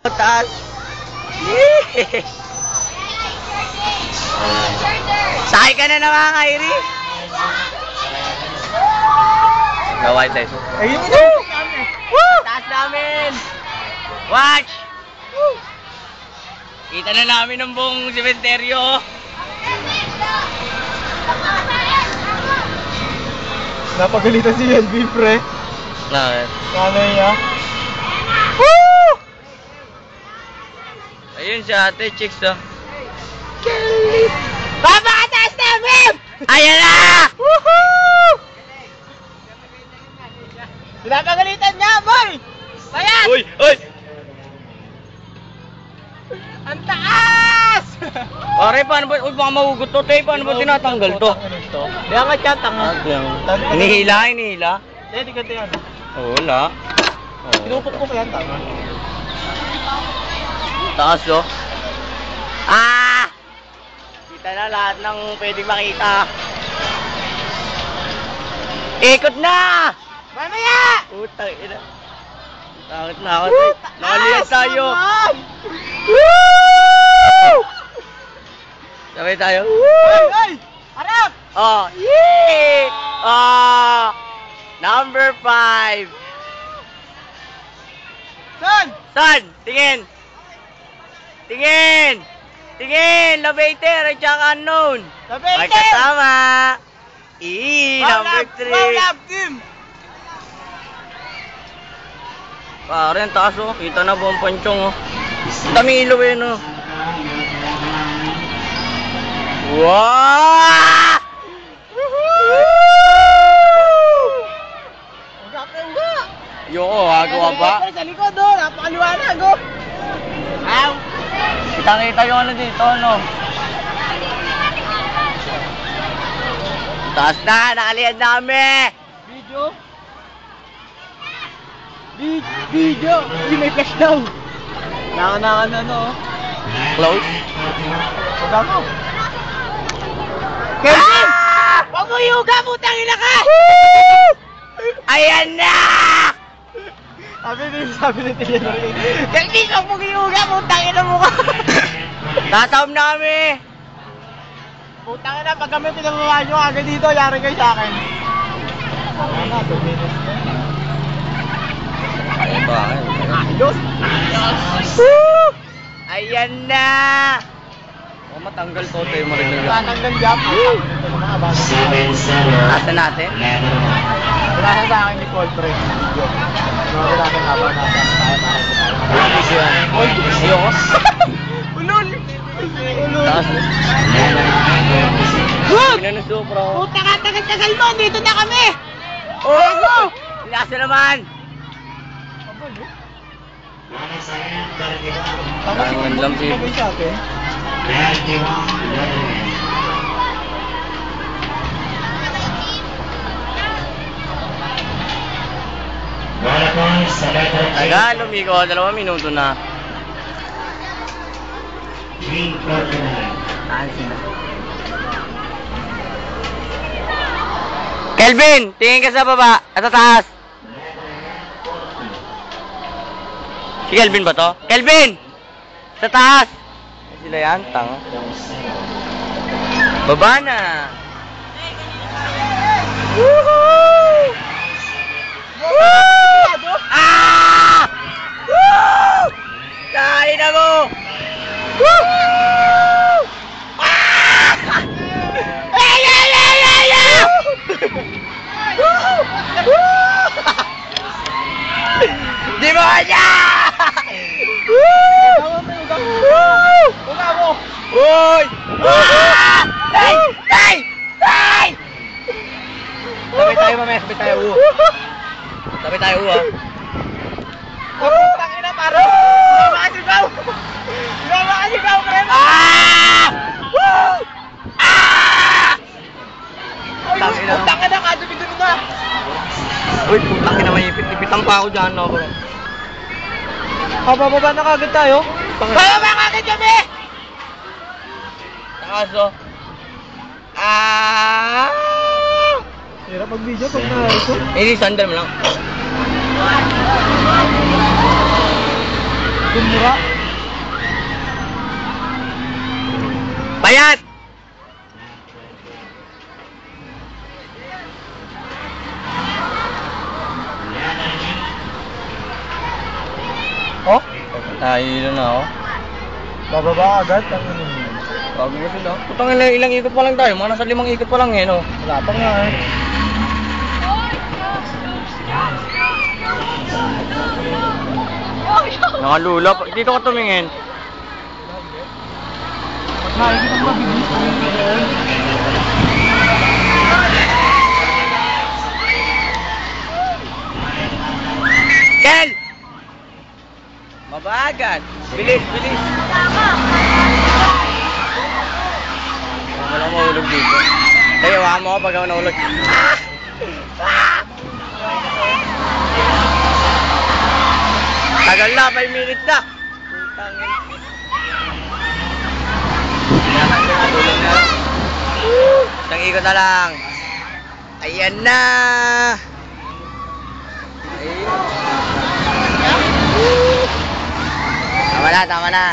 Taas. Sakay ka na naman, Kyrie. Gawin tayo. Ayun Woo! Woo! Taas namin. Watch. Woo! Kita na namin ang buong sementeryo. Napagalitan si LB, pre. Bakit? Nanay niya. Woo! Ayun siya, ate, chicks, oh. Papakataas namin! Ayan na! Woohoo! Pinapagalitan niya, boy! Bayat! Uy! Uy! Ang taas! Pare, paano ba? Uy, baka mahugot to, te. Paano ba tinatanggal to? Kaya nga siya, tanga. Hinihila, hinihila. Hindi ka yan. Oh, wala. Pinupok ko pa yan, tanga. Taas, oh. Ah! Kita na lahat ng pwedeng makita. Ikot na! Mamaya! Putang ina. Takot na ako, te. Nakaliyan tayo. Woo! Sabay tayo. Ay! Ay! Harap! Oh, yee! Oh! Number 5. Son! Son, tingin. Tingin. Tingin, Lavater at saka unknown. Lavater! May kasama. Number 3. Wow, love team! Pare, ang taas, oh. Kita na buong panchong, oh. Tamilo, eh, no. Wow! Uga ka, uga! Yoko, hagawa ba? Sa likod, oh! Napakaliwanag, oh! Ow! Kita-kita yung ano dito, no? Taas na, nakalihan namin! Video? Video! Hindi may flash daw! Naka na, no? Close? Uga mo! Kelvin! Huwag mo yuga, putang ina ka! Ayan na! Sabi ni Tia Marie, Kelvin, huwag mo yuga, putang ina mo ka! Tatawag na kami! Putang ina, pag kami pinamawa nyo agad dito, yari kayo sa akin. Ano, 2 minutes na. Ayan ba? Ayos! Woo! Ayan na! O, matanggal to, tayo mo rin nila. Tatanggal jump. Asa natin? Pinasa sa akin ni Coldplay. Pinasa natin habang nasa tayo. Ayos? Ulol! Ulol! Taas. Huwag! Pina na supra. Puta ka, tagal-tagal mo! Dito na kami! Oh! Nasa naman! Tapos si Ang lam, Kumbol sa atin. Taga, lumigo. 2 minuto na. Saan sila? Kelvin! Tingin ka sa baba. At sa taas. Si Kelvin ba to? Kelvin! Sa taas! Sila yan? Tanga. Baba na! Woohoo! Woo! Ah! Woo! Kain na mo! Woo! Ah! Ay, ay, ay, ay, ay! Woo! Woo! Di mo kanya! Woo! Woo! Uga mo! Uy! Ah! Tay! Tay! Tay! Sabay tayo mamaya, sabay tayo. Sabay tayo, Putang ina, parang hindi makasigaw! Hindi makasigaw, prema! Ah! Woo! Ah! Putang ina, kadubidun na! Uy, putang ina, may ipit-ipitan pa ako dyan, no, bro. Bababa na kagad tayo? Bababa kagad kami! Kaso. Ah! Hirap mag-video pag na-ito. Hindi, sandal mo lang. Tumura. Payat! Oh? Nahihilo na ako. Bababa agad. Ang ano mo. Bago na sila. Putang ilang ikot pa lang tayo. Mga nasa 5 ikot pa lang eh, no? Wala pa nga eh. Nakalula. Dito ka tumingin. Nakikita mo mabilis. Kel! Mabagat. Bilis, bilis. Wala mahulog dito. Tayo, hawa mo ako pag ako nahulog. Tagal na, 5 minutes na. Putang ina. Tulog na. Isang ikot na lang. Ayan na. Ayun. Tama na, tama na.